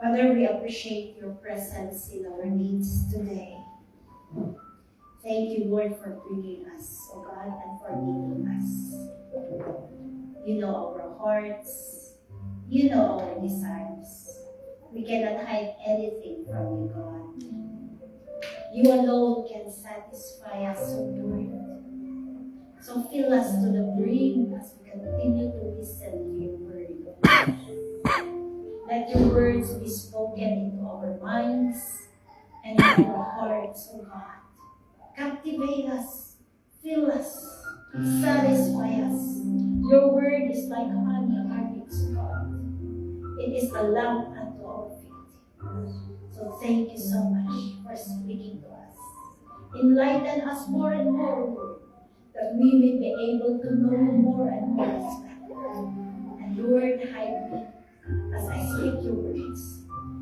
Father, we appreciate your presence in our needs today. Thank you, Lord, for bringing us, oh God, and for meeting us. You know our hearts. You know our desires. We cannot hide anything from you, God. You alone can satisfy us, O Lord. So fill us to the brim as we continue to listen to your word. Let your words be spoken into our minds and into our hearts, O God. Captivate us, fill us, satisfy us. Your word is like honey on our lips, God. It is a lamp unto our feet. So thank you so much for speaking to us. Enlighten us more and more, Lord, that we may be able to know you more and more. And Lord, hide me as I speak your words.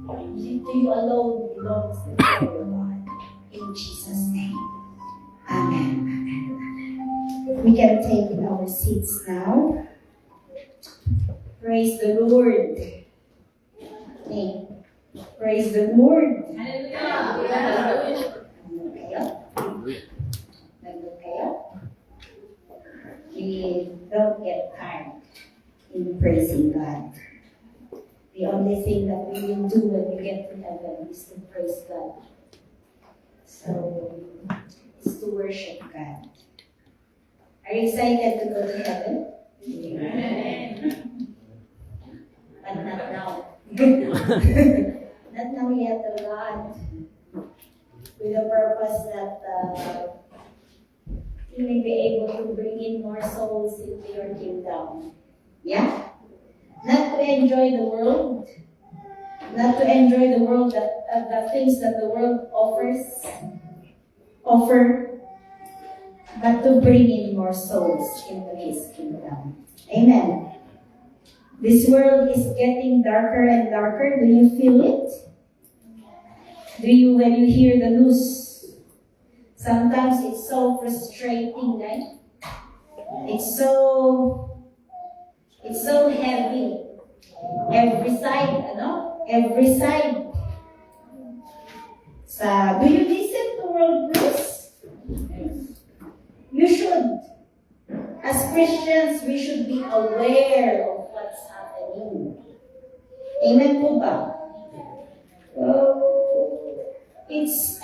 To you alone belongs the glory of God. In Jesus' name. Amen. We can take our seats now. Praise the Lord. Amen. Praise the Lord. Hallelujah. We don't get tired in praising God. The only thing that we will do when we get to heaven is to praise God. So, it's to worship God. Are you excited to go to heaven? Amen. But not now. Not now yet, O God. With the purpose that you may be able to bring in more souls into your kingdom. Yeah? Not to enjoy the world. Not to enjoy the world, the things that the world offer, but to bring in more souls into His kingdom. Amen. This world is getting darker and darker. Do you feel it? Do you, when you hear the news? Sometimes it's so frustrating, right? It's so heavy. Every side, Every side. So, do you listen to world news? You should. As Christians, we should be aware of what's happening. Amen po ba?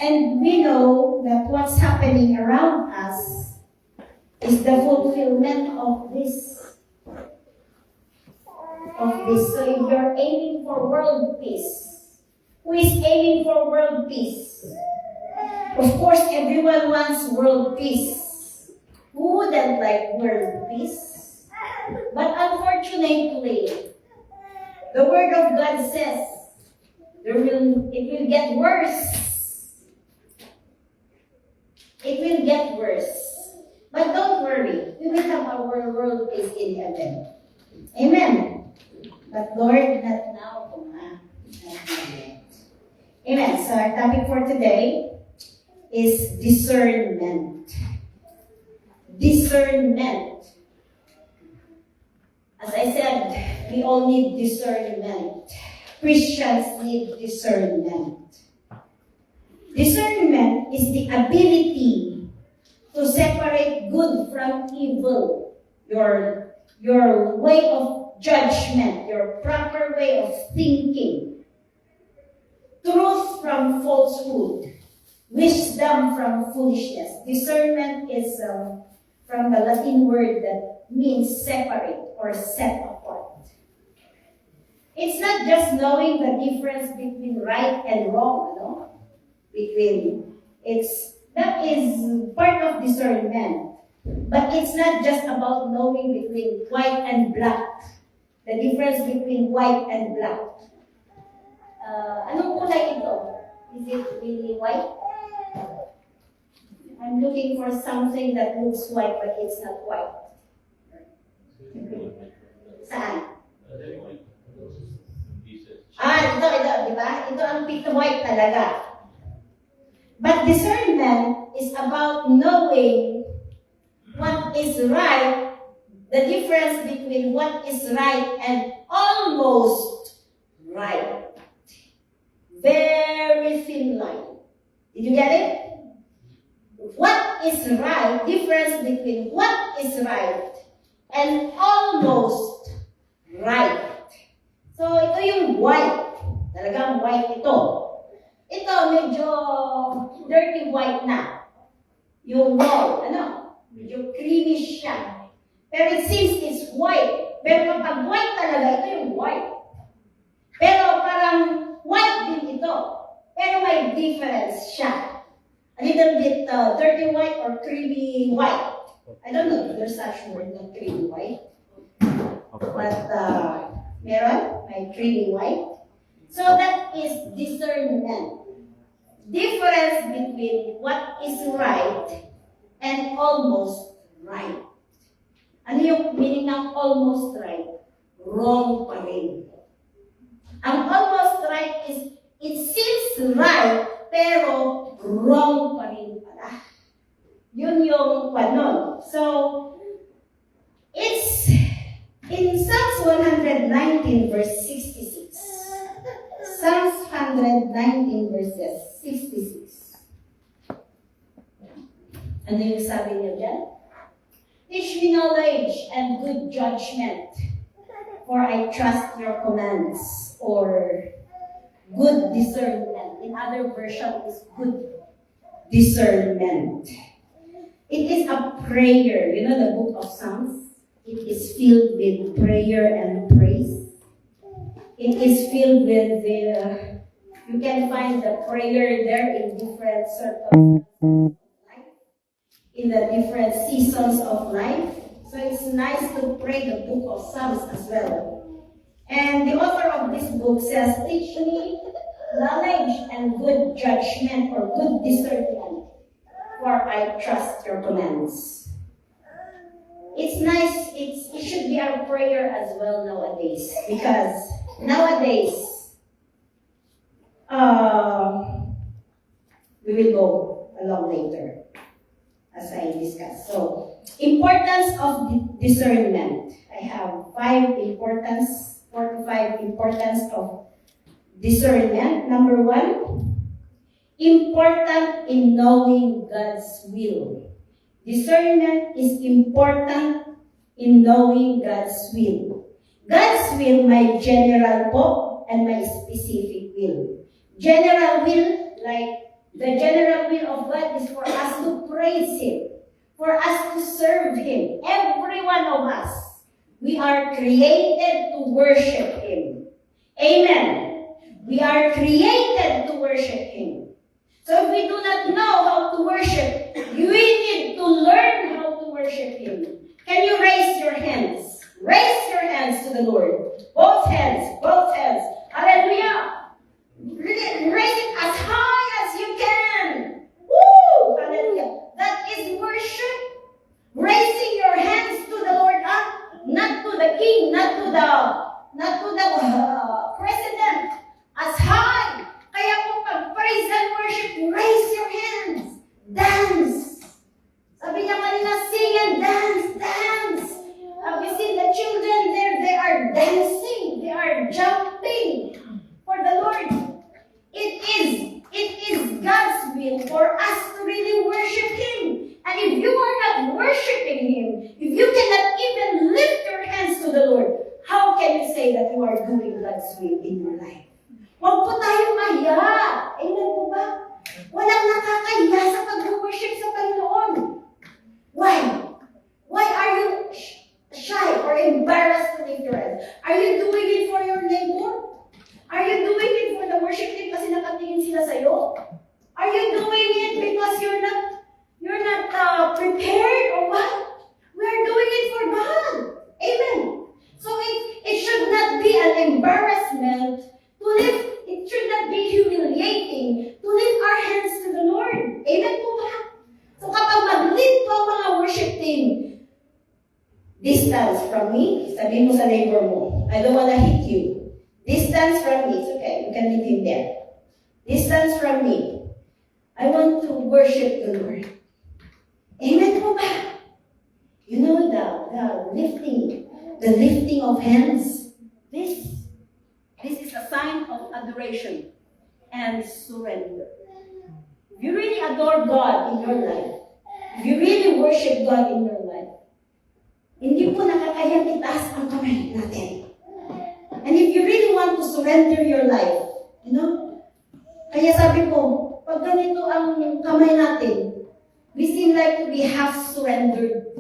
And we know that what's happening around us is the fulfillment of this. So if you're aiming for world peace, who is aiming for world peace? Of course, everyone wants world peace. Who wouldn't like world peace? But unfortunately, the Word of God says it will get worse. It will get worse. But don't worry, we will have our world peace in heaven. Amen. But Lord, not now, not yet. Amen. So our topic for today is discernment. Discernment. As I said, we all need discernment. Christians need discernment. Discernment is the ability to separate good from evil. Your way of judgment, your proper way of thinking. Truth from falsehood. Wisdom from foolishness. Discernment is from the Latin word that means separate or set apart. It's not just knowing the difference between right and wrong, that is part of discernment. But it's not just about knowing between white and black. The difference between white and black. Anong kulay ito? Is it really white? I'm looking for something that looks white but it's not white. Saan? Ito, di ba? Ito ang pink white talaga. But discernment is about knowing what is right, the difference between what is right and almost difference between what is right and almost right. So, ito yung white. Talagang white ito. Ito, medyo dirty white na. Yung wall, medyo creamy siya. Pero it seems it's white. Pero kapag white talaga, ito yung white. Pero parang white din ito. Pero may difference siya. A little bit dirty white or creamy white. I don't know if there's such word, not creamy white. But meron, may creamy white. So that is discernment. Difference between what is right and almost right. Ano yung meaning ng almost right? Wrong pa rin. Ang almost right is, it seems right, pero wrong pa rin pala. Yun yung panon. So, it's in Psalms 119 verse 66. Psalms 119 verses 66. Ano yung sabi niyo dyan? Teach me knowledge and good judgment, for I trust your commands, or good discernment. In other version is good discernment. It is a prayer. You know the book of Psalms? It is filled with prayer and praise. It is filled with you can find the prayer there in different circumstances. In the different seasons of life. So it's nice to pray the book of Psalms as well. And the author of this book says, teach me knowledge and good judgment or good discernment, for I trust your commands. It's nice, it should be our prayer as well nowadays, because nowadays, we will go along later, as I discussed. So, importance of discernment. I have 4 to 5 importance of discernment. Number 1, important in knowing God's will. Discernment is important in knowing God's will. God's will, may general po, and may specific will. General will, like the general will of God is for us to praise Him, for us to serve Him. Every one of us, we are created to worship Him. Amen. We are created to worship Him. So if we do not know how to worship, we need to learn how to worship Him. Can you raise your hands? Raise your hands to the Lord. Both hands, both hands. Hallelujah. Raise it as high as you can. Woo! Hallelujah. That is worship. Raising your hands to the Lord, not to the king, not to the president. As high. Kaya kung pag-praise and worship, raise your hands. Dance. Sabi niya kanina, sing and dance, dance. You see the children there, they are dancing, they are jumping for the Lord. It is God's will for us to really worship Him. And if you are not worshiping Him, if you cannot even lift your hands to the Lord, how can you say that you are doing God's will in your life? Huwag po tayong maya. Amen po ba? Walang nakakaya sa pag-worship sa Panginoon. Why? Why are you shy or embarrassed to lift your hands? Are you doing it for your neighbor? Are you doing it for the worship team kasi nakatingin sila sa'yo? Are you doing it because you're not prepared or what? We are doing it for God. Amen. So it should not be an embarrassment to lift. It should not be humiliating to lift our hands to the Lord. Amen po ba? So kapag mag-lead po ang mga worship team, distance from me, sabihin mo sa neighbor mo, I don't wanna hit you. Distance from me, it's okay, you can leave him there. Distance from me, I want to worship the Lord. Amen po ba? You know the lifting of hands, this is a sign of adoration and surrender. You really adore God in your life. If you really worship God in your life, hindi po nakakayang itaas ang kamay natin. And if you really want to surrender your life, kaya sabi ko, pag ganito ang kamay natin, we seem like to be half surrendered.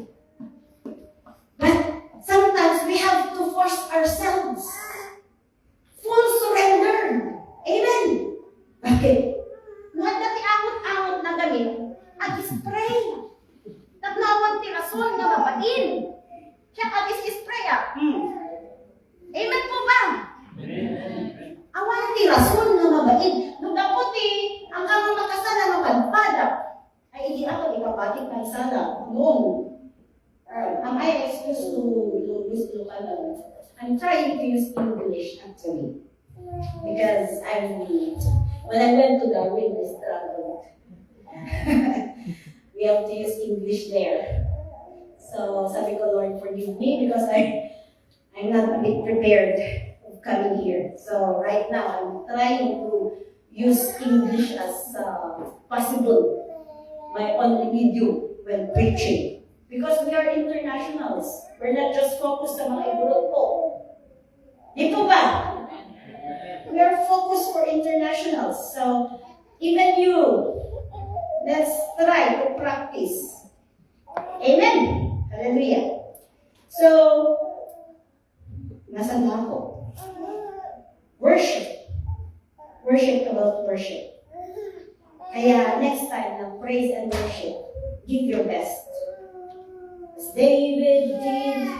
But sometimes we have to force ourselves. Full surrender. Amen. Bakit? Mga dati angot-angot na gamit at spray. Naglawan ti rason nga mapain. Siya agis spray Amen po ba? Amen. Awan ti rason nga mabain. Nung daputi, ang kamang makasala ng padpada, ay hindi ako ikapatik ng sala. Noon. Am I excused to use Ilocano? I'm trying to use English actually. Because when I went to Darwin, I struggled. We have to use English there. So, sabi ko, Lord, forgive me because I'm not a bit prepared of coming here. So, right now, I'm trying to use English as possible. My only medium when preaching. Because we are internationals. We're not just focused sa mga grupo. Dito ba? We are focused for internationals. So, even you, let's try to practice. Amen. Hallelujah. So, nasan na ako? Worship. Worship about worship. Kaya next time na praise and worship, give your best. As David did.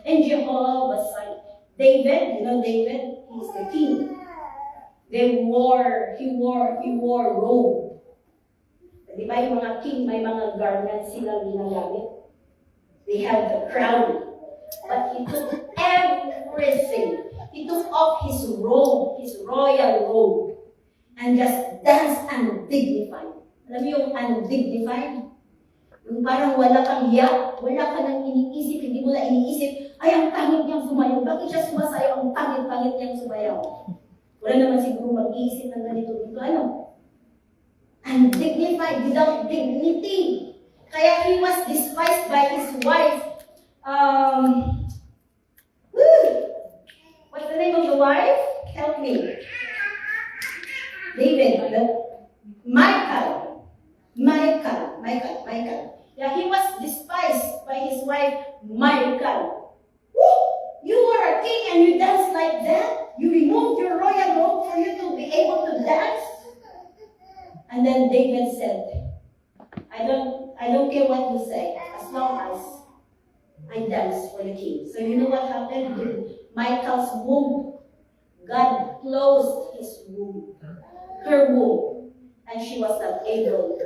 And Jehovah said, David, David, he's the king. He wore robe. Di ba yung mga king, may mga garments silang ginagamit? They have the crown. But he took everything. He took off his robe, his royal robe, and just danced undignified. Alam mo yung undignified? Yung parang wala kang hiya, wala ka nang iniisip, hindi mo na iniisip, ay, ang pangit niyang sumayaw. Bakit siya sumasayaw? Ang pangit niyang sumayaw. Wala naman siguro mag-iisip ng ganito dito. Undignified, without dignity. Kaya he was despised by his wife. What's the name of the wife? Help me. David. Michael. Yeah, he was despised by his wife, Michael. Woo! You are a king and you dance like that? You removed your royal robe for you to be able to dance? And then David said, I don't care what you say, as long as I dance for the king. So you know what happened with Michael's womb? God closed his womb, her womb, and she was not able to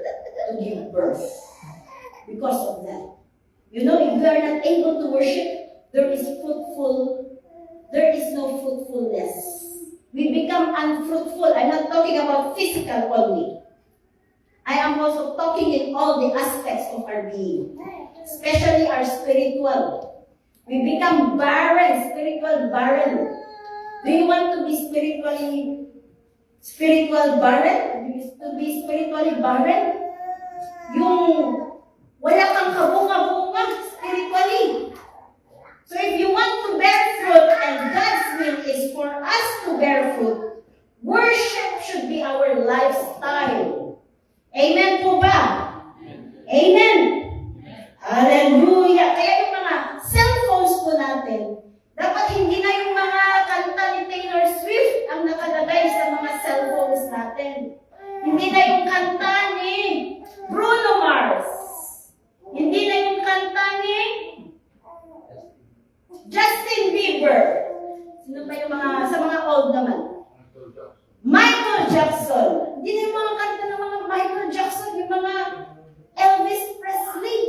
give birth because of that. If we are not able to worship, there is no fruitfulness. We become unfruitful. I'm not talking about physical only. I am also talking in all the aspects of our being, especially our spiritual. We become barren, spiritual barren. Do you want to be spiritual barren? To be spiritually barren? Yung wala kang kabunga-bunga spiritually. So if you want to bear fruit, and God's will is for us to bear fruit, worship should be our lifestyle. Amen po ba? Amen. Hallelujah. Kaya yung mga cellphones po natin, dapat hindi na yung mga kanta ni Taylor Swift ang nakalagay sa mga cellphones natin. Hindi na yung kanta ni Bruno Mars. Hindi na yung kanta ni Justin Bieber. Sino pa yung sa mga old naman? Michael Jackson. Hindi na yung mga kanta ng mga Michael Jackson, yung mga Elvis Presley.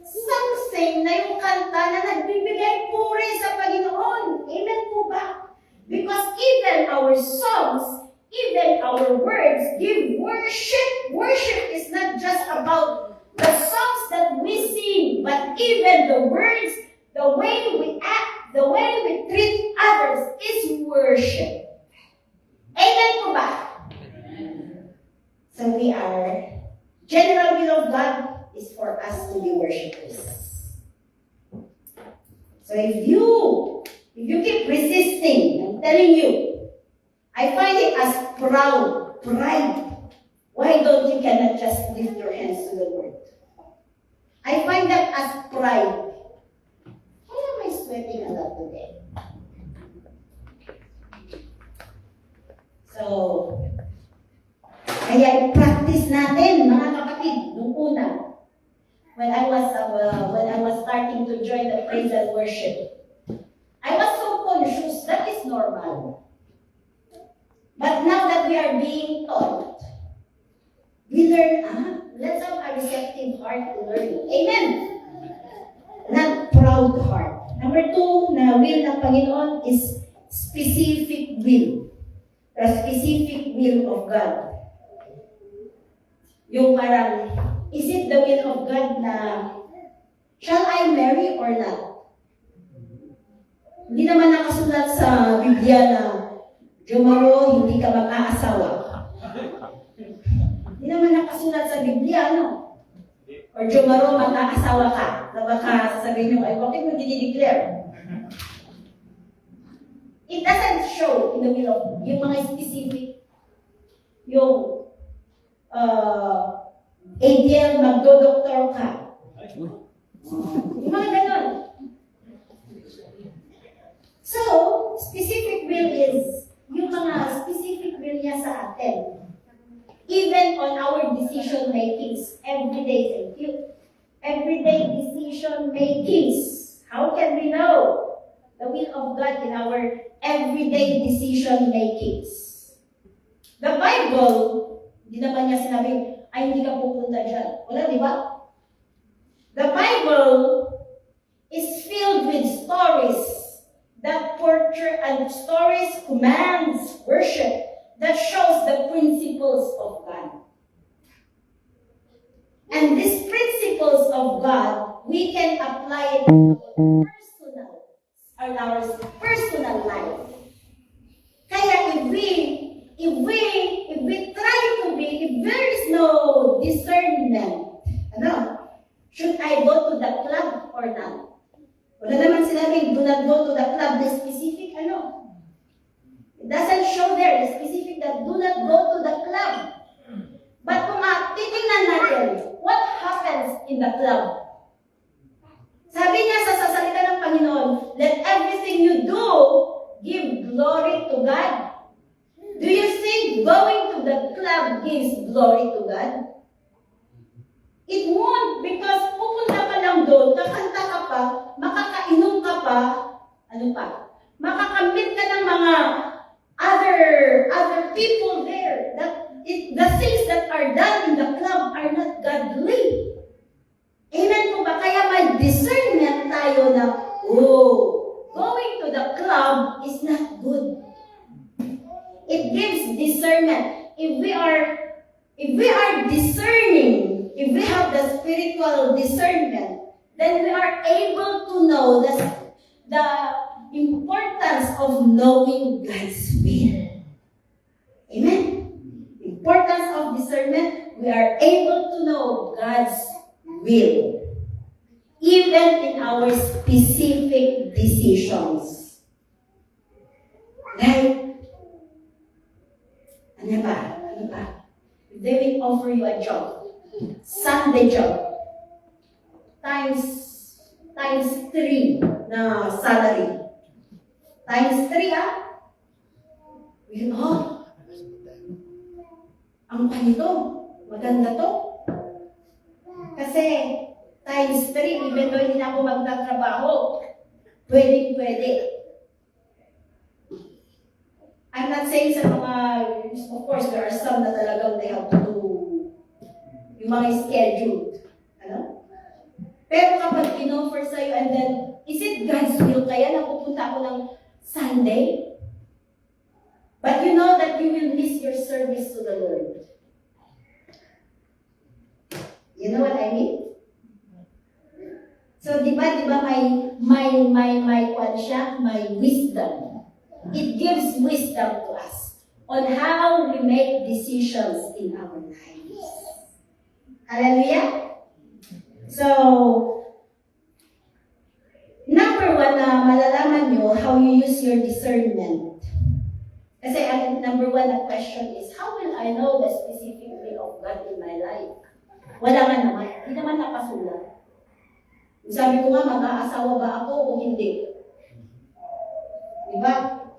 Something na yung kanta na nagbibigay puri sa Panginoon. Amen po ba? Because even our songs, even our words give worship. Worship is not just about the songs that we sing, but even the words, the way we act, the way we treat others is worship. Amen po ba? So we are, general will of God is for us to be worshipers. So if you keep resisting, I'm telling you, I find it as pride. Why don't you cannot just lift your hands to the Lord? I find that as pride. Why am I sweating a lot today? So, kaya i-practice natin, mga kapatid, nung una. When I was starting to join the praise and worship, I was so conscious, that is normal. But now that we are being taught, we learn, let's have a receptive heart to learn. Amen! Not proud heart. Number 2, na will ng Panginoon is specific will. The specific will of God. Yung parang, is it the will of God na, shall I marry or not? Hindi naman nakasulat sa Biblia na, Jomaro, hindi ka mag-aasawa. Hindi naman nakasulat sa Biblia, no? Or Jomaro, mag-aasawa ka. Na baka sasabihin nyo, ay, bakit mo dinideclare? It doesn't show in the will of yung mga specific, yung ADL, magdodoktor ka. Yung mga ganon. So, specific will is yung mga specific will niya sa atin. Even on our decision makings, everyday decision makings. How can we know the will of God in our everyday decision makings? The Bible, hindi naman niya sinabing, ay hindi ka pupunta dyan. Wala, di ba? The Bible is filled with stories that portray and stories, commands, worship that shows the principles of God. And these principles of God, we can apply it to our personal life. Kaya if we try to be, if there is no discernment, should I go to the club or not? Wala naman sinabing, do not go to the club, the specific, It doesn't show there, the specific that do not go to the club. But kung titingnan natin, what happens in the club? Sabi niya sa salita ng Panginoon, let everything you do give glory to God. Do you think going to the club gives glory to God? It won't, because pupunta ka lang doon, kakanta ka pa, makakainom ka pa, makakamit ka ng mga other people there. The things that are done in the club are not godly. Amen po ba? Kaya may discernment tayo na, going to the club is not good. It gives discernment. If we are discerning, if we have the spiritual discernment, then we are able to know the importance of knowing God's will. Amen? Importance of discernment, we are able to know God's will. Even in our specific decisions. Right? Ano ba? If they will offer you a job, Sunday job, times 3 na salary. Times 3, ang panito, maganda to. Kasi, times 3, even though hindi na ako magtatrabaho, pwede. I'm not saying sa mga, of course, there are some na talagang they have to do yung mga scheduled. Pero kapag in-offer sa'yo, and then, is it God's will kaya na pupunta ako ng Sunday? But you know that you will miss your service to the Lord. You know what I mean? So, di ba may kwan siya, may wisdom. It gives wisdom to us on how we make decisions in our lives. Hallelujah? So, number one na malalaman nyo how you use your discernment. Kasi ang number one na question is, how will I know the specific will of God in my life? Wala nga naman. Hindi naman nakasulat. Sabi ko nga, mag-aasawa ba ako o hindi? Diba?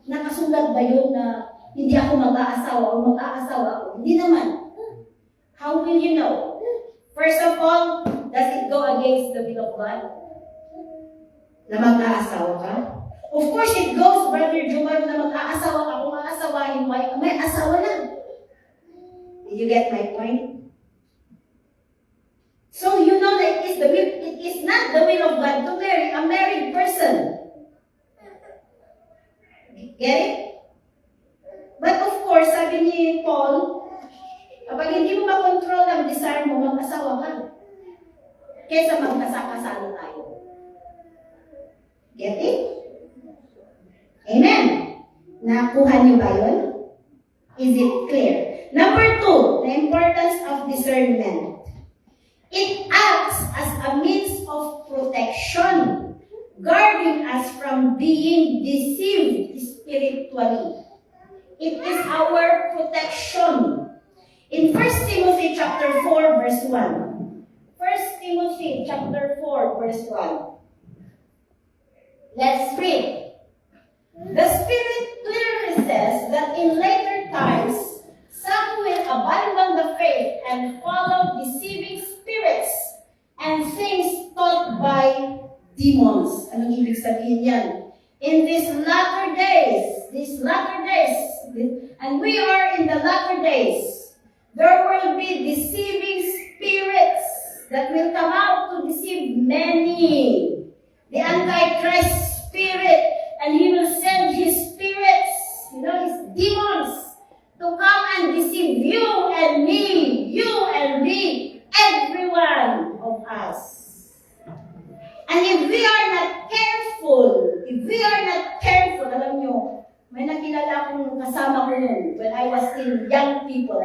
Nakasulat ba yun na hindi ako mag-aasawa o mag-aasawa ako? Hindi naman. How will you know? First of all, does it go against the will of God? Na mag-aasawa ka? Of course, it goes, Brother Juman, na mag-aasawa ka. Kung aasawahin mo, may asawa na. Did you get my point? So you know that it is not the will of God to marry a married person. Get it? But of course, sabi ni Paul, kapag hindi mo makontrol ang desire mo, mag-asawa ka. Kesa magkasakasalo tayo. Get it? Amen. Nakuha niyo ba yun? Is it clear? Number two, the importance of discernment. It acts as a means of protection, guarding us from being deceived spiritually. It is our protection. In 1 Timothy chapter 4, verse 1. 1 Timothy chapter 4, verse 1. Let's read. The Spirit clearly says that in later times, some will abandon the faith and follow deceiving spirits and things taught by demons. Anong ibig sabihin yan? In these latter days, and we are in the latter days, there will be deceiving spirits that will come out to deceive many. The Antichrist spirit, and he will send his spirits, his demons, to come and deceive you and me, every one of us. And if we are not careful, alam nyo, may nakilala akong kasama ko nun when I was in young people,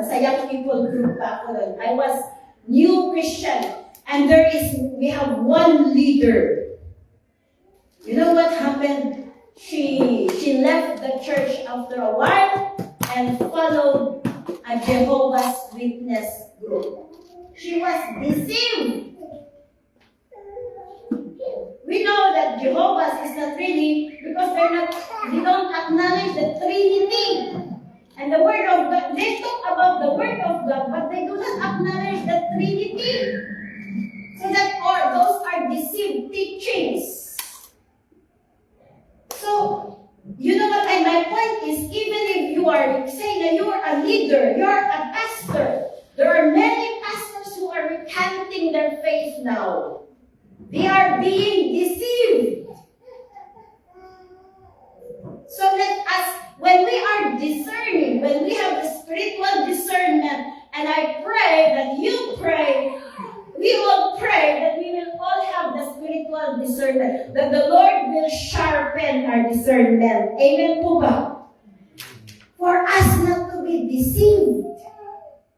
sa young people group pa ako nun. I was new Christian, and we have one leader. You know what happened? She left the church after a while and followed a Jehovah's Witness group. She was deceived. We know that Jehovah's is not really, because they don't acknowledge the Trinity. And the Word of God, they talk about the Word of God, but they do not acknowledge the Trinity. So those are deceived teachings. So, you know what my point is, even if you are saying that you are a leader, you are a pastor, there are many pastors who are recanting their faith now. They are being deceived. So let us, when we are discerning, when we have the spiritual discernment, and I pray that you pray, we will pray that we will all have the spiritual discernment, that the Lord will sharpen our discernment. Amen po ba? For us not to be deceived.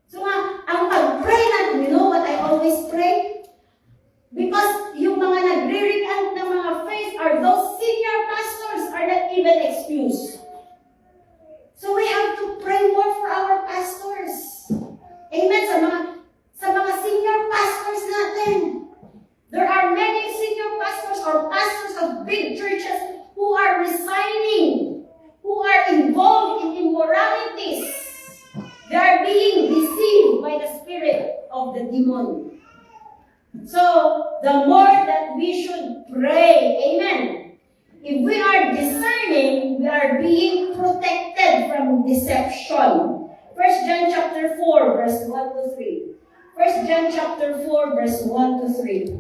So ang pag-pray natin, you know what I always pray? Because yung mga nagre-recant ng mga faith are those senior pastors are not even excused. So we have to pray more for our pastors. Amen. Sa mga senior pastors natin. There are many senior pastors or pastors of big churches who are resigning, who are involved in immoralities. They are being deceived by the spirit of the demon. So, the more that we should pray, amen. If we are discerning, we are being protected from deception. 1 John chapter 4, verse 1 to 3. 1 John chapter 4, verse 1 to 3.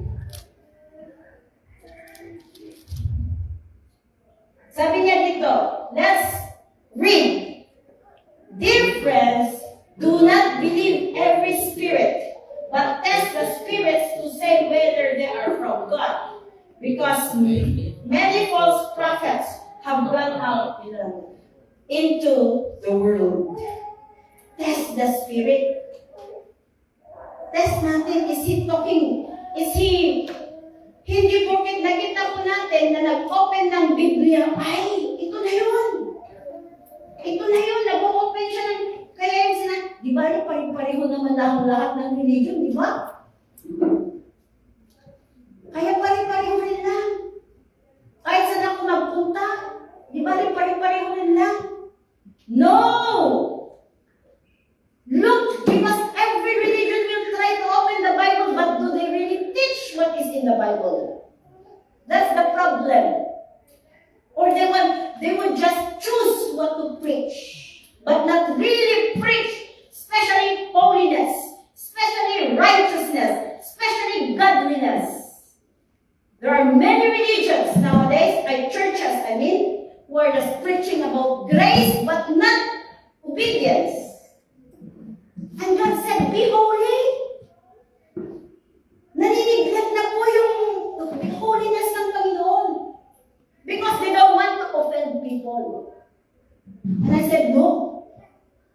Sabi niya dito, let's read. Dear friends, do not believe every spirit, but test the spirits to say whether they are from God. Because many false prophets have gone out into the world. Test the Spirit. Test natin, is He talking? Is He, hindi porket nakita po natin na nag-open ng Biblia, ay, ito na yun. Ito na yun, nag-open siya ng, kaya yung di ba, pare-pareho naman lahat ng religion, di ba? Kaya pare-pareho rin lang. Kahit saan ako magpunta, di ba, pare-pareho rin lang. No! Look, because every religion will try to open the Bible, but do they really teach what is in the Bible? That's the problem. Or they would just choose what to preach, but not really preach, especially holiness, especially righteousness, especially godliness. There are many religions nowadays, churches, who are just preaching about grace, but not obedience. And God said, be holy. Naniniglat na po yung holiness ng Panginoon. Because they don't want to offend people. And I said, no.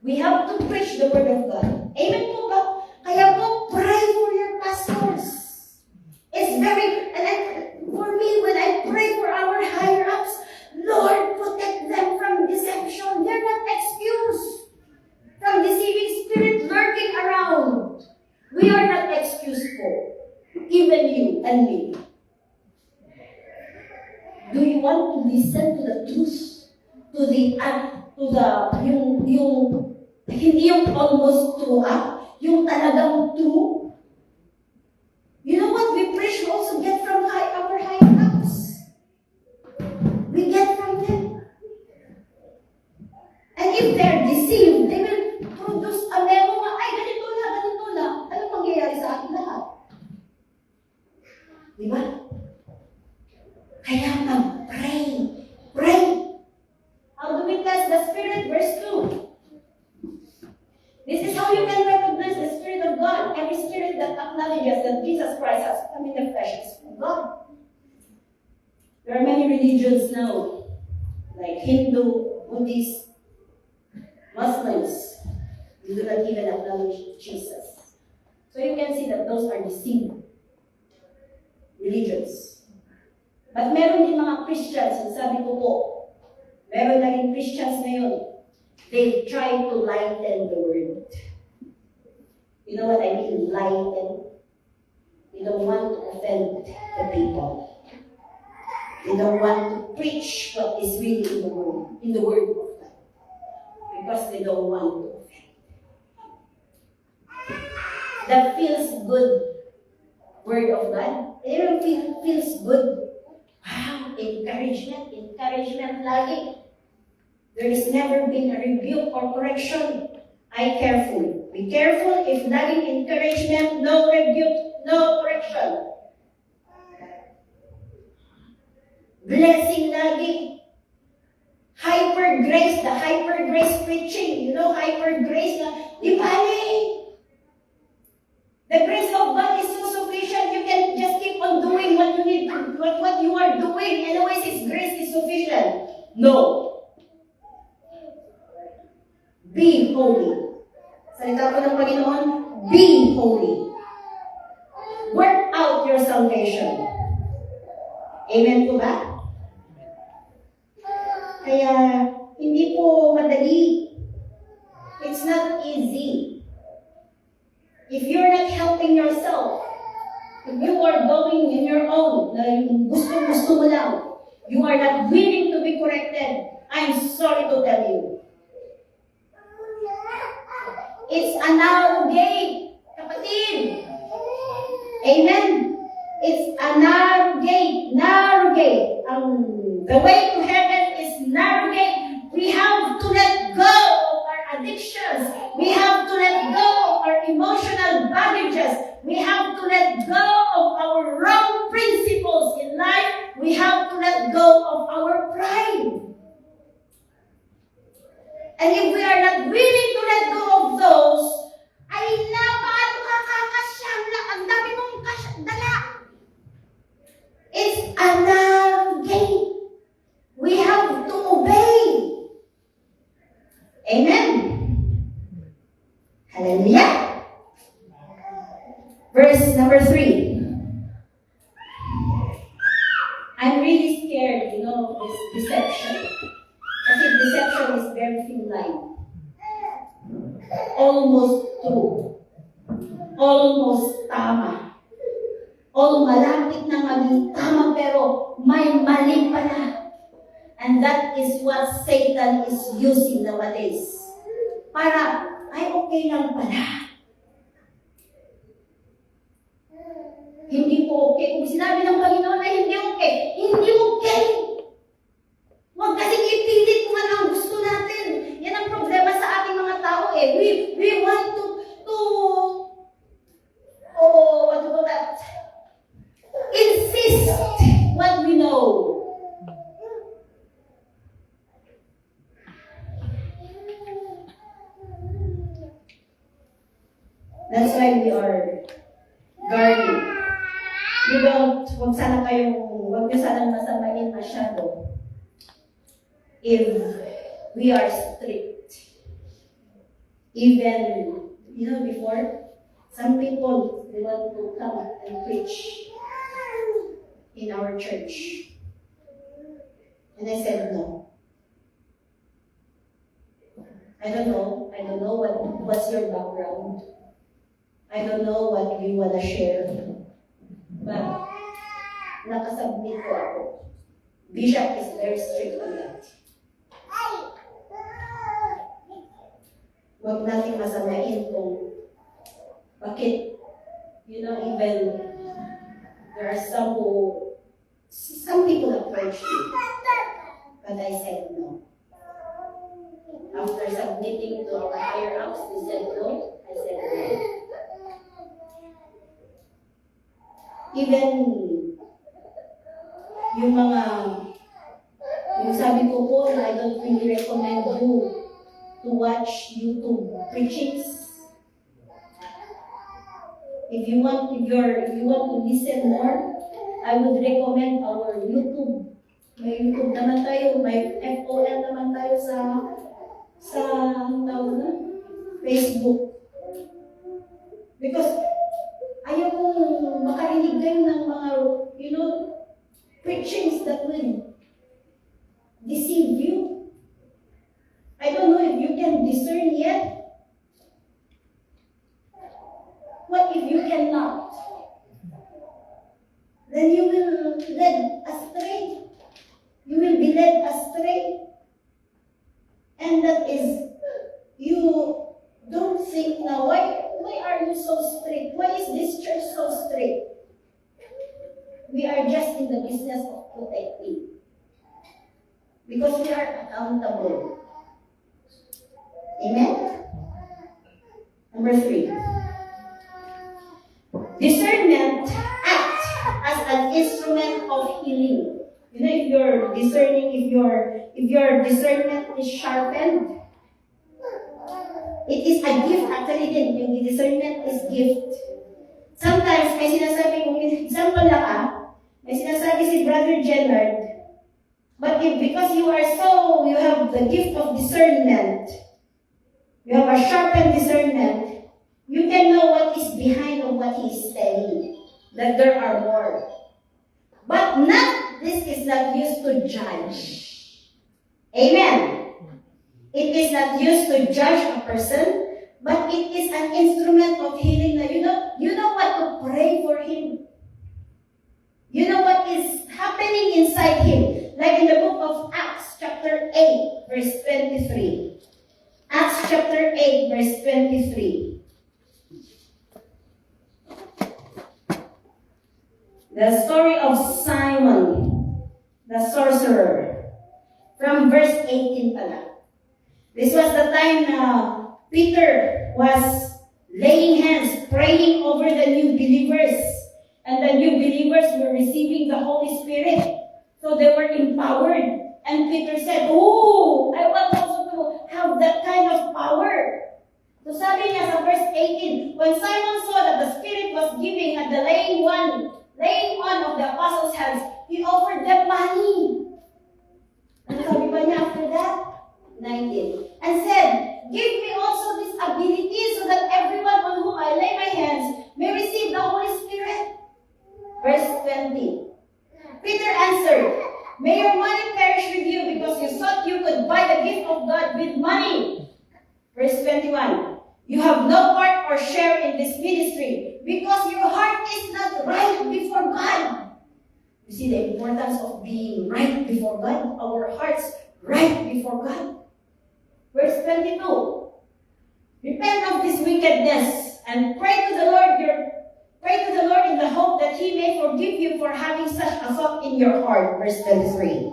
We have to preach the Word of God. Amen po ba? Kaya po, pray for your pastors. It's very, for me, when I pray for our higher-ups, Lord, protect them from deception. They're not excused from deceiving spirit lurking around. We are not excused for, even you and me. Do you want to listen to the truth? Hindi yung almost true, yung talagang true? You know what we preach, we also get from our higher ups. We get from them. And if they're deceived, they will produce a memo nga, ay, ganito na. Ano mangyayari sa ating lahat? Di ba? Kaya mag-pray. Pray. How do we test the Spirit? Verse 2. This is how you can recognize the Spirit of God. Every spirit that acknowledges that Jesus Christ has come in the flesh is from God. There are many religions now, like Hindu, Buddhist, Muslims. They do not even acknowledge Jesus. So you can see that those are deceived religions. But meron din mga Christians, sabi ko po, meron na rin Christians ngayon, they try to lighten the word. You know what I mean, lighten? They don't want to offend the people. They don't want to preach what is really in the word of God. Because they don't want to offend. That feels good word of God. It feels good. Wow, encouragement lagi. There has never been a rebuke or correction. Be careful if laging encouragement, no rebuke, no correction. Blessing lagi. Hyper grace, the hyper grace preaching. You know, hyper grace na, di bali. The grace of God is so sufficient. You can just keep on doing what you need, what you are doing. Anyways, His grace is sufficient. No. Be holy. Salita po ng Panginoon, be holy. Work out your salvation. Amen po ba? Kaya, hindi po madali. It's not easy. If you're not helping yourself, if you are going in your own, gusto mo lang, you are not willing to be corrected, I'm sorry to tell you. It's a narrow gate, kapatid. Amen? It's a narrow gate. The way to heaven is narrow gate. We have to let go of our addictions. We have to let go of our emotional baggages. We have to let go of our wrong principles in life. We have to let go of our pride. And if we are not willing to let go of those, ay paano ka kakasya? Ang dami mong dala. It's a narrow gate. We have to obey. number 3. I'm really scared, this deception. Kasi deception is very thin line. Almost true. Almost tama. Malapit na maging tama pero may mali pala. And that is what Satan is using nowadays. Para, ay okay lang pala. Hindi po okay. Kung sinabi ng Panginoon ay hindi okay, hindi okay. Huwag kasing ipilit kung ano ang gusto natin. Yan ang problema sa ating mga tao eh. We want to what do you call that? Insist what we know. That's why we are guarding. Huwag niyo sanang masamain masyado. If we are strict. Even, before, some people, they want to come and preach in our church. And I said no. I don't know what's your background. I don't know what you want to share. But, nakasubmit ko ako. Bishop is very strict on that. Huwag natin masamain kung bakit, even there are some people approach me. But I said no. After submitting to our higher ups, they said no. I said no. Even yung sabi ko po na I don't really recommend you to watch YouTube preachings. If you want to listen more, I would recommend our YouTube. May YouTube naman tayo, may FOL naman tayo sa Facebook. Because ayaw kong makarinig kayo ng mga, preachings that will deceive you. I don't know if you can discern yet. What if you cannot? Then you will led astray. You will be led astray. And that is, you don't think now, why are you so strict? Why is this church so strict? We are just in the business of protecting. Because we are accountable. Amen? Number 3. Discernment act as an instrument of healing. If you're discerning, if your discernment is sharpened, it is a gift. Actually, yung discernment is gift. Sometimes, may sinasabi kong example lang may sinasabi si Brother Gennard, but because you have the gift of discernment, you have a sharpened discernment, you can know what is behind of what he is saying, that there are more. But this is not used to judge. Amen. It is not used to judge a person, but it is an instrument of healing. You know what to pray for him. You know what is happening inside him. Like in the book of Acts chapter 8, verse 23. Acts chapter 8, verse 23. The story of Simon, the sorcerer. From verse 18 pala. This was the time Peter was laying hands, praying over the new believers. And the new believers were receiving the Holy Spirit. So they were empowered. And Peter said, "Oh, I want also to have that kind of power." So sabi niya sa verse 18, when Simon saw that the Spirit was giving at the laying on of the apostles' hands, he offered them money. Ano sabi ba niya after that? 19. And said, "Give me also this ability so that everyone on whom I lay my hands may receive the Holy Spirit Verse 20. Peter answered, "May your money perish with you because you thought you could buy the gift of God with money." Verse 21. "You have no part or share in this ministry because your heart is not right before God." You see the importance of being right before God? Our hearts right before God. Verse 22. "Repent of this wickedness and pray to the Lord in the hope that He may forgive you for having such a thought in your heart." Verse 23.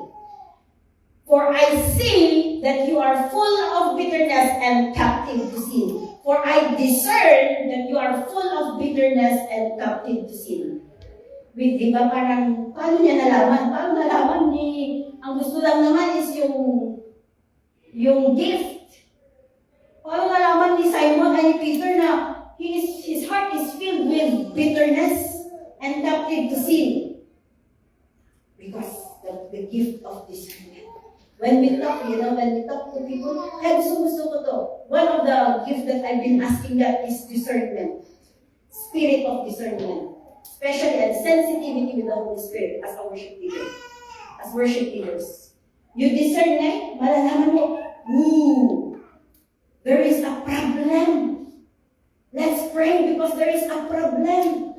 "For I see that you are full of bitterness and captive to sin. For I discern that you are full of bitterness and captive to sin." Wait, di ba parang, paano niya nalaman? Paano nalaman ang gusto lang naman is yung gift. Paano nalaman ni Simon and ni Peter na his heart is filled with bitterness and captive to sin? Because the gift of discernment. When we talk to people, gusto ko to. One of the gifts that I've been asking that is discernment. Spirit of discernment. Especially and sensitivity with the Holy Spirit as a worship leader. As worship leaders. You discern na, malalaman mo, there is a problem. Let's pray because there is a problem.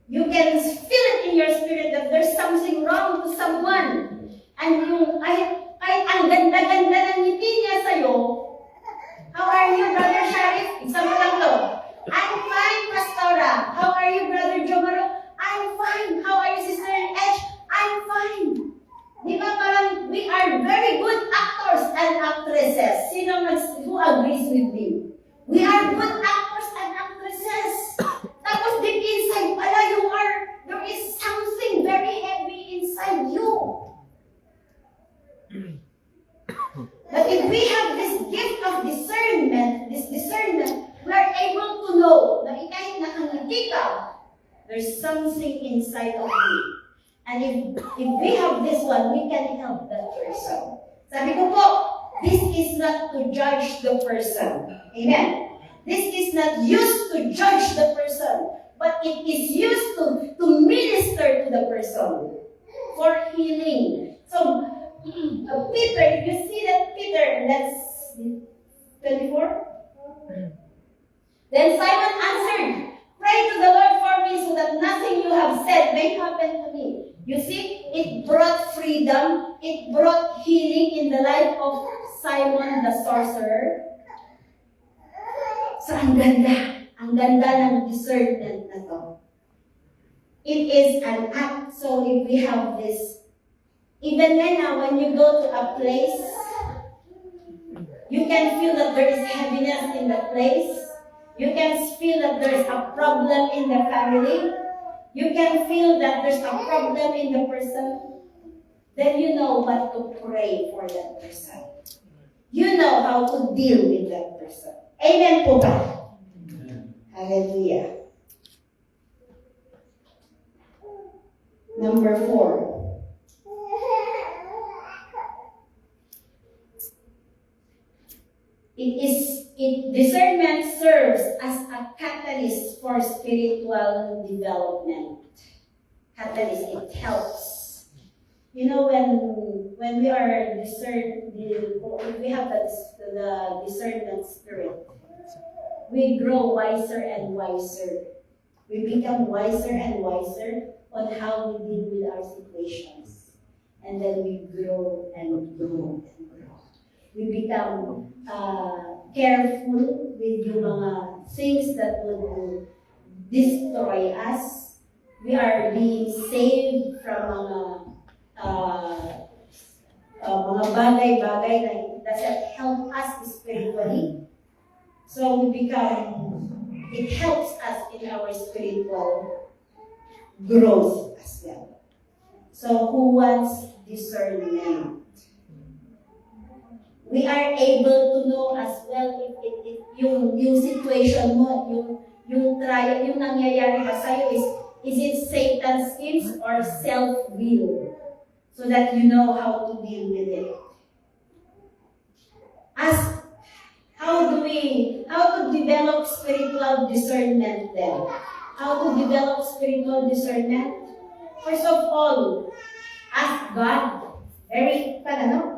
You can feel it in your spirit that there's something wrong to someone. And kahit ang ganda-ganda ng ngiti niya sa'yo, how are you, Brother Sharif? Example lang to. I'm fine, Pastora. How are you, Brother Jomaro? I'm fine. How are you, Sister Edge? I'm fine. Di ba parang we are very good actors and actresses? Who agrees with me? We are good actors and actresses. Tapos deep inside pala there is something very heavy inside you. But if we have this gift of discernment, we are able to know na kahit nakangiti ka, there's something inside of me. And if we have this one, we can help that person. Sabi ko po, this is not to judge the person. Amen. This is not used to judge the person, but it is used to minister to the person for healing. So, Peter, if you see that Peter, that's 24. Then Simon answered, "Pray to the Lord for me so that nothing you have said may happen to me." You see, it brought freedom, it brought healing in the life of Simon the sorcerer. So ang ganda ng discernment na to. It is an act, so if we have this, even when you go to a place, you can feel that there is heaviness in the place. You can feel that there is a problem in the family. You can feel that there's a problem in the person. Then you know what to pray for that person. You know how to deal with that person. Amen po ba? Hallelujah. Number 4. Discernment serves as a catalyst for spiritual development. Catalyst, it helps. You know, when we are discerned, if we have the discernment spirit, we grow wiser and wiser. We become wiser and wiser on how we deal with our situations. And then we grow and grow and grow. We become careful with yung mga things that would destroy us. We are being saved from mga bagay-bagay na doesn't help us spiritually. So it helps us in our spiritual growth as well. So who wants discernment? We are able to know as well if yung situation mo, yung trial, yung nangyayari ba sa'yo is it Satan's schemes or self-will? So that you know how to deal with it. Ask, how to develop spiritual discernment then? How to develop spiritual discernment? First of all, ask God.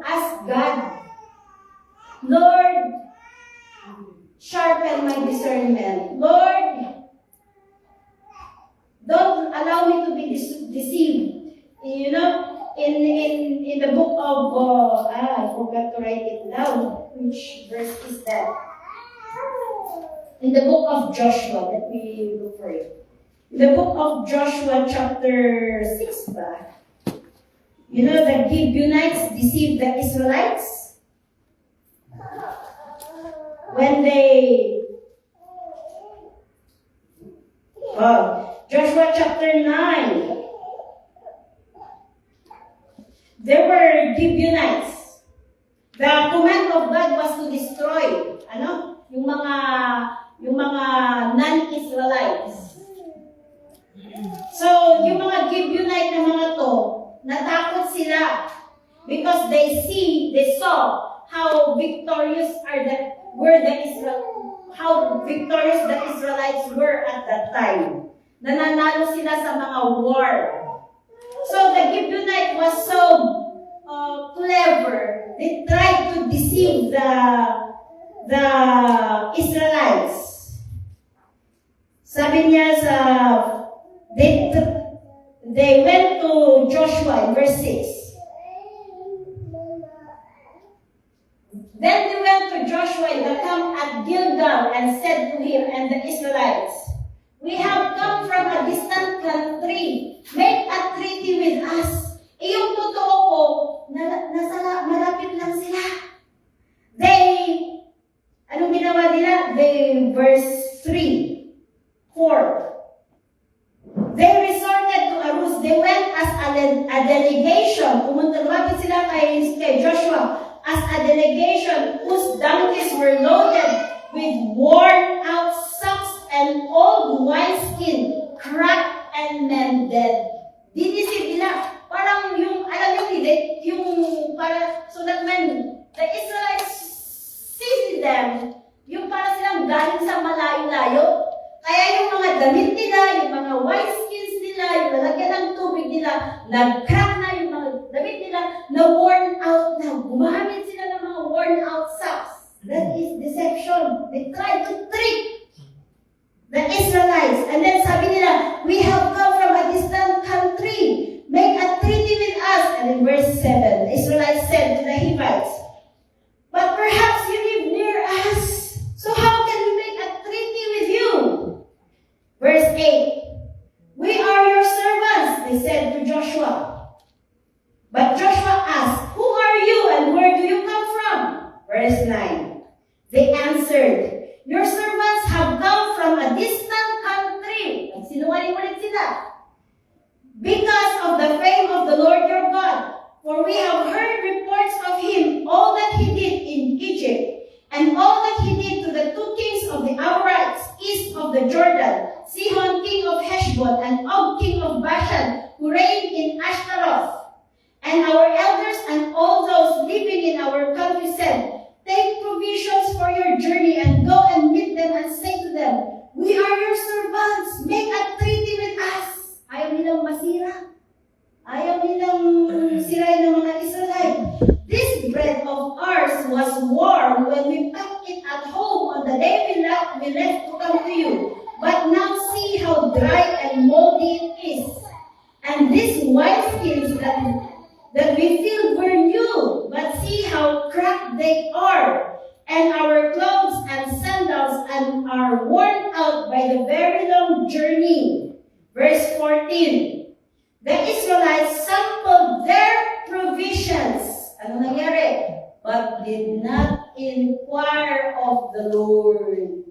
Ask God. Lord, sharpen my discernment. Lord, don't allow me to be deceived. You know, in the book of, I forgot to write it down. Which verse is that? In the book of Joshua, let me look for it. In the book of Joshua chapter 6, you know, the Gibeonites deceived the Israelites when they, Joshua chapter 9, there were Gibeonites. The command of God was to destroy, yung mga non-Israelites. So, yung mga Gibeonite na mga to, natakot sila because they saw how victorious how victorious the Israelites were at that time. Nananalo sila sa mga war. So the Gibeonite was so clever. They tried to deceive the Israelites. Sabi niya they went to Joshua in verse 6. Then they went to Joshua in the camp at Gilgal and said to him and the Israelites, "We have come from a distant country. Make a treaty with us." Yung totoo ko, malapit lang sila. Anong ginawa nila? Verse 3, 4. They resorted to Arus. They went as a delegation. Lumapit sila kay Joshua as a delegation whose donkeys were loaded with worn-out socks and old wineskin, cracked and mended. Dinisip nila. Parang so that when the Israelites see them, yung para silang galing sa malayo-layo, kaya yung mga damit nila, yung mga wineskins nila, yung lalagyan ng tubig nila, nag-crack na yung mga damit nila, na worn out na, gumamit sila ng mga worn out socks. That is deception. They try to trick the Israelites. And then sabi nila, "We have come from a distant country. Make a treaty with us." And in verse 7, the Israelites said to the Hivites, "But perhaps you live near us. So how can we make a treaty with you?" Verse 8, "We are your servants," they said to Joshua. But Joshua asked, "Who are you and where do you come from?" Verse 9, they answered, "Your servants have come from a distant country." Nagsinungaling ulit sila. "Because of the fame of the Lord your God. For we have heard reports of him, all that he did in Egypt, and all that he did to the two kings of the Amorites east of the Jordan, Sihon king of Heshbon, and Og king of Bashan, who reigned in Ashtaroth. And our elders and all those living in our country said, 'Take provisions for your journey and go and meet them and say to them, we are your servants. Make a treaty with us.'" Ayaw nilang masira. Ayaw nilang sirain ng mga Israelite. "This bread of ours was warm when we packed it at home on the day we left to come to you. But now see how dry and moldy it is. And these wineskins that we filled were new, but see how cracked they are. And our clothes and sandals are worn out by the very long journey." Verse 14, the Israelites sampled their provisions. Ano nangyari? But did not inquire of the Lord.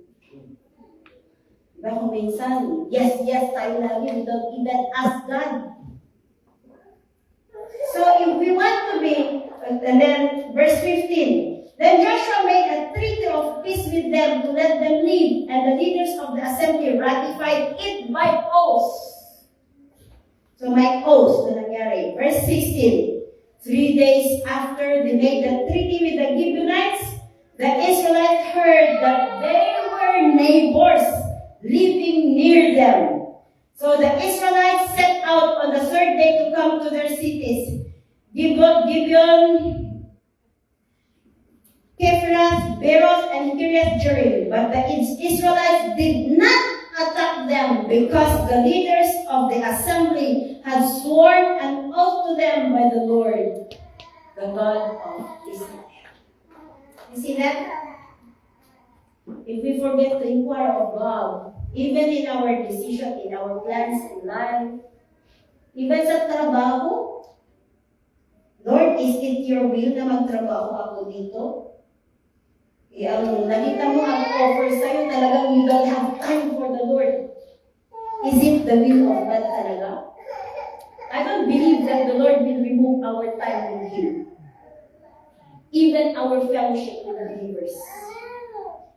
Diba kung minsan, yes, tayo lagi, we don't even ask God. So if we want to be, and then verse 15, then Joshua made a treaty of peace with them to let them live, and the leaders of the assembly ratified it by oath. So may oath na nangyari. Verse 16, 3 days after they made the treaty with the Gibeonites, the Israelites heard that they were neighbors living near them. So the Israelites set out on the third day to come to their cities, Gibeon, Kephirath, Beeroth, and Kiriath Jearim. But the Israelites did not attack them because the leaders of the assembly had sworn an oath to them by the Lord, the God of Israel. You see that? If we forget to inquire of God, even in our decision, in our plans in life, even sa trabaho, Lord, is it your will na magtrabaho ako dito? Ang nakita mo ang offer sa'yo, talagang you don't have time for the Lord. Is it the will of God talaga? I don't believe that the Lord will remove our time with Him. Even our fellowship with believers.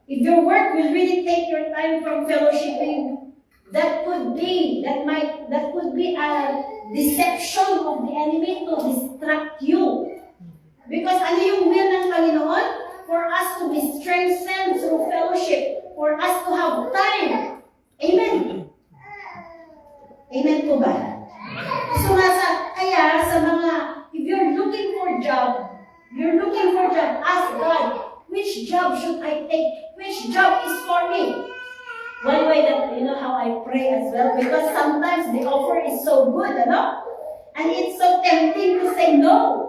If your work will really take your time from fellowshipping, that could be a deception of the enemy to distract you. Because ano yung will ng Panginoon? For us to be strengthened through fellowship, for us to have time. Amen. Amen po ba? So kaya sa mga, if you're looking for job, ask God, which job should I take? Which job is for me? One way that, you know how I pray as well, because sometimes the offer is so good, ano? And it's so tempting to say no.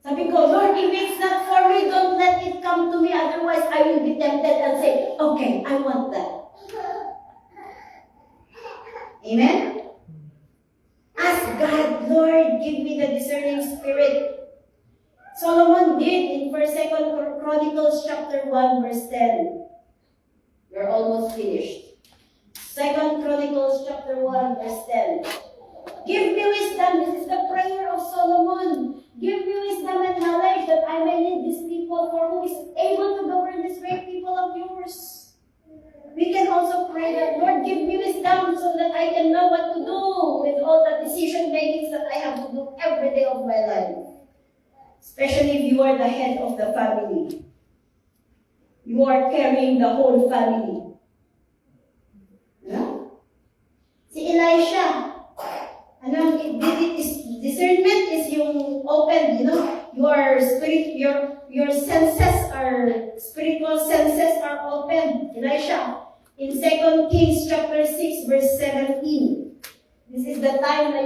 Sabi ko, Lord, if it's not for me, don't let it come to me. Otherwise, I will be tempted and say, okay, I want that. Amen? Ask God, Lord, give me the discerning spirit. Solomon did in 2 Chronicles chapter 1, verse 10. We're almost finished. 2 Chronicles chapter 1, verse 10. Give me wisdom. This is the prayer of Solomon. Give me wisdom and knowledge that I may lead these people, for who is able to govern this great people of yours. We can also pray that, Lord, give me wisdom so that I can know what to do with all the decision makings that I have to do every day of my life. Especially if you are the head of the family. You are carrying the whole family. Yeah? Si Elisha, discernment is yung open, you know, your senses are, spiritual senses are open. Elisha, in 2 Kings chapter 6, verse 17. This is the time na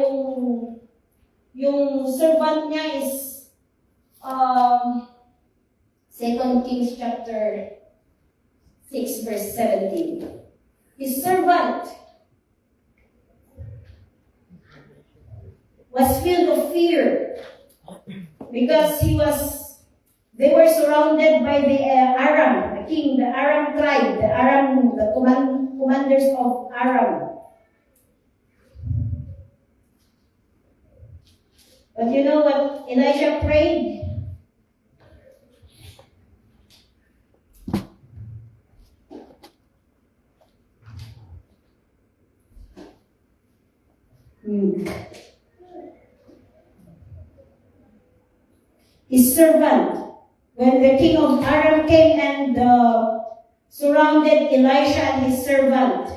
yung servant niya is 2 Kings chapter 6, verse 17. His servant was filled of fear because they were surrounded by the Aram, the Aram tribe, the commanders of Aram. But you know what Elisha prayed? His servant, when the king of Aram came and surrounded Elisha and his servant.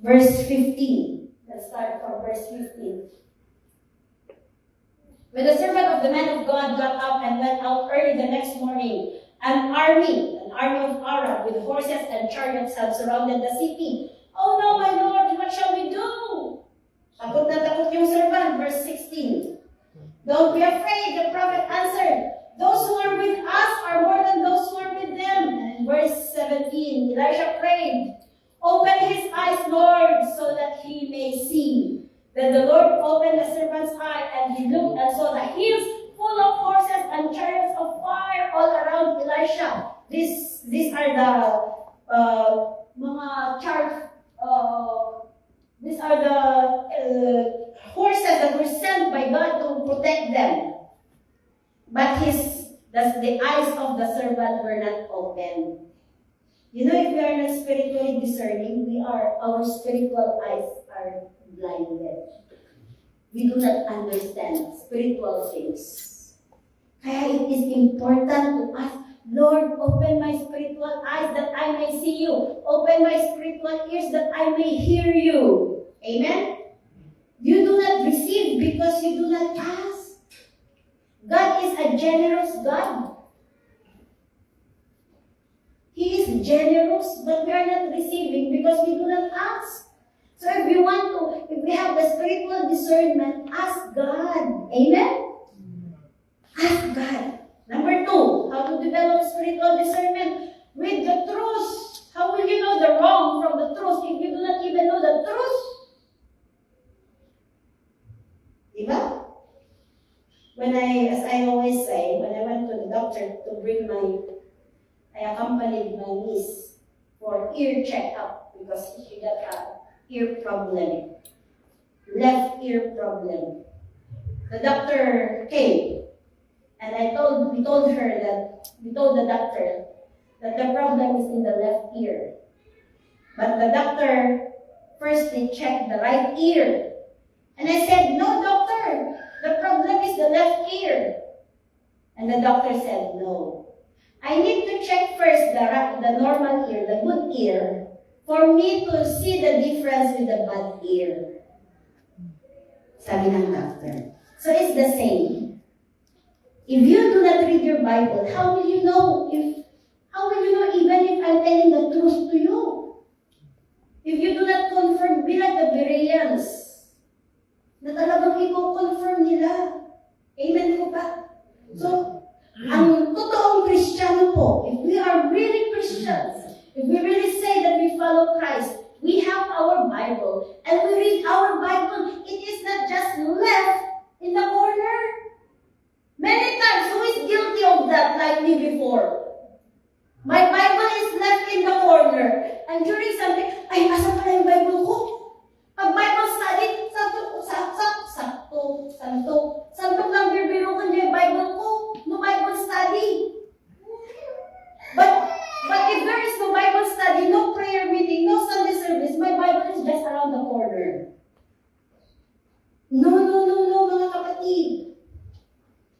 Verse 15. Let's start from verse 15. When the servant of the man of God got up and went out early the next morning, an army of Aram with horses and chariots had surrounded the city. Oh no, my Lord, what shall we do? Takot na takot yung servant. Verse 16. Don't be afraid, the prophet answered. Those who are with us are more than those who are with them. And in verse 17, Elisha prayed, open his eyes, Lord, so that he may see. Then the Lord opened the servant's eye, and he looked and saw the hills full of horses and chariots of fire all around Elisha. These are the these are the horses that were sent by God to protect them. But the eyes of the servant were not open. You know, if we are not spiritually discerning, our spiritual eyes are blinded. We do not understand spiritual things. Kaya it is important to ask, Lord, open my spiritual eyes that I may see you. Open my spiritual ears that I may hear you. Amen? You do not receive because you do not ask. God is a generous God. He is generous, but we are not receiving because we do not ask. So if we have the spiritual discernment, ask God. Amen? Ask God. Number 2, how to develop spiritual discernment? With the truth. How will you know the wrong from the truth if you do not even know the truth? Diba? As I always say, when I went to the doctor to bring I accompanied my niece for ear checkup because she got an ear problem, left ear problem. The doctor came, and we told the doctor that the problem is in the left ear. But the doctor firstly checked the right ear. And I said, no, doctor, the problem is the left ear. And the doctor said, no. I need to check first the normal ear, the good ear, for me to see the difference with the bad ear. Sabi ng doctor. So it's the same. If you do not read your Bible, how will you know even if I'm telling the truth to you? If you do not confirm, be like the Bereans, na talagang i-confirm nila. Amen po ba? So, ang totoong Kristiyano po, if we are really Christians, if we really say that we follow Christ, we have our Bible, and we read our Bible, it is not just left in the corner. Many times, who is guilty of that like me before? My Bible is left in the corner, and during something, ay, asa pala yung Bible ko? Pag Bible study, santong lang bibiro ko yung Bible ko, no Bible study. But if there is no Bible study, no prayer meeting, no Sunday service, my Bible is just around the corner. No, mga kapatid.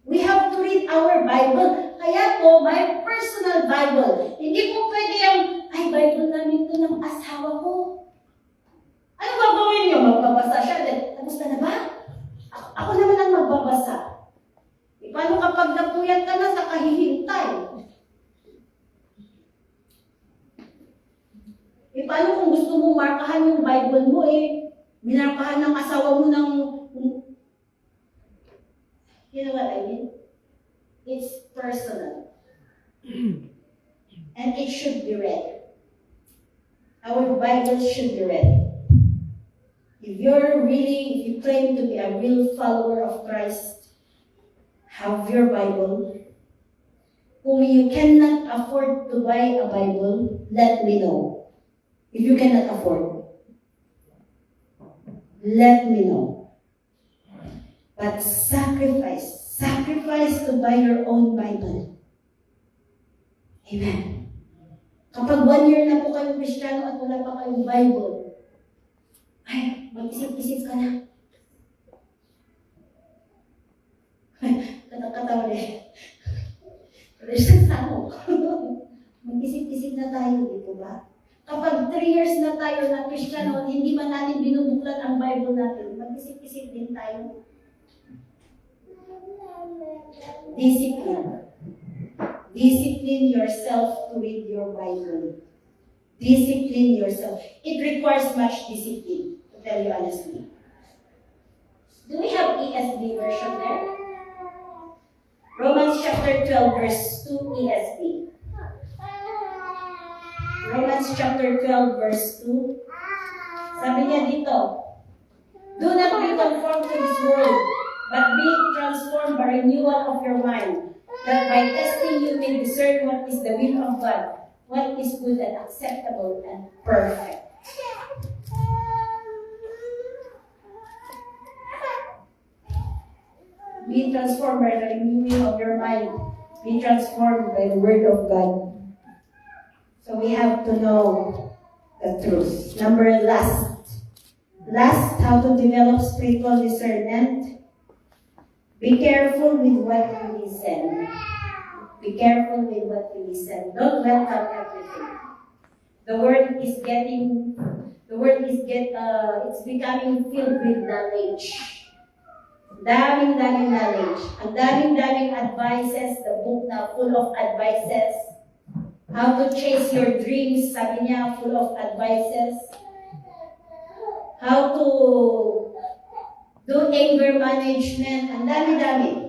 We have to read our Bible. Kaya po, my personal Bible. Hindi po pwede yung, ay, Bible namin ito ng asawa ko. Ano gagawin niyo? Magbabasa siya. Tapos na ba? Ako naman ang magbabasa. Paano kapag napuyat ka na sa kahihintay? Paano kung gusto mo markahan yung Bible mo minarkahan ng asawa mo ng... You know what I mean? It's personal. And it should be read. Our Bible should be read. If you claim to be a real follower of Christ, have your Bible. Kung you cannot afford to buy a Bible, let me know. If you cannot afford, let me know. But sacrifice to buy your own Bible. Amen. Kapag 1 year na po kayong Kristiyano at wala pa kayong Bible, ay, mag-isip-isip ka na. Katakatawa rin. Mag-isip-isip na tayo, dito ba? Kapag 3 years na tayo na Kristiyano at hindi man natin binubuklat ang Bible natin, mag-isip-isip din tayo. Discipline. Discipline yourself to read your Bible. Discipline yourself. It requires much discipline, to tell you honestly. Do we have ESV version there? Romans chapter 12 verse 2 ESV. Romans chapter 12 verse 2. Sabi niya dito, do not be conformed to this world, but be transformed by renewal of your mind, that by testing you may discern what is the will of God, what is good and acceptable and perfect. Be transformed by the renewing of your mind. Be transformed by the Word of God. So we have to know the truth. Last, how to develop spiritual discernment. Be careful with what you listen. Be Be careful with what you listen. Don't welcome everything. The world is it's becoming filled with knowledge. Daming knowledge. Ang daming advices, the book na full of advices. How to chase your dreams, sabi niya, full of advices. How to do anger management, ang dami.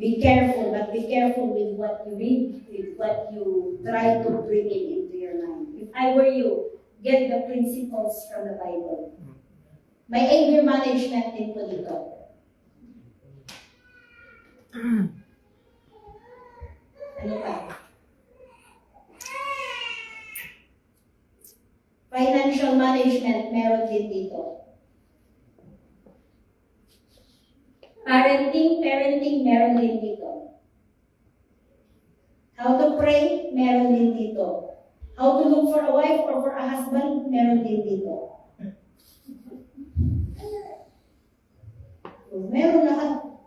Be careful, but be careful with what you read, with what you try to bring it into your mind. If I were you, get the principles from the Bible. May anger management din po dito. Ano pa? Financial management, meron din dito. Parenting, meron din dito. How to pray, meron din dito. How to look for a wife or for a husband, meron din dito. Meron lahat.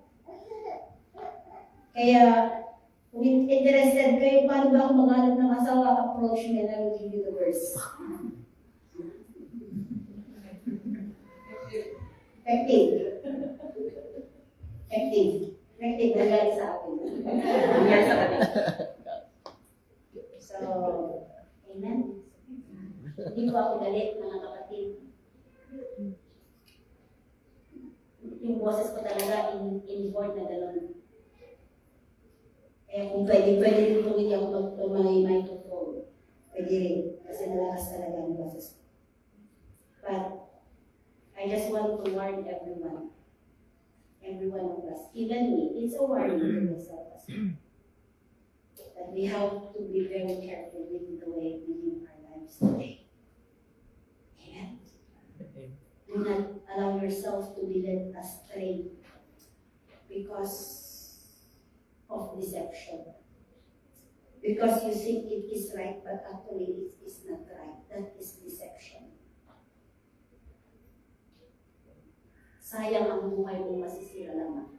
Kaya, kung interested kayo, paano ba ako maghanap ng asawa, approach me and I will give you the verse. Effective, nangyari sa akin. Nangyari sa kanila. So, amen. Hindi ko ako galit, mga kapatid. Yung boses ko talaga in-board na gano'n. Kaya kung pwede rin kung hindi ako mag-microphone. Pwede rin. Kasi nalakas talaga ang boses ko. But, I just want to warn everyone. Every one of us. Even me. It's a warning to myself as well. That we have to be very careful with the way we live our lives today. Amen. Do not allow yourself to be led astray because of deception. Because you think it is right, but actually it is not right. That is deception. Sayang ang buhay mo, masisira lamang.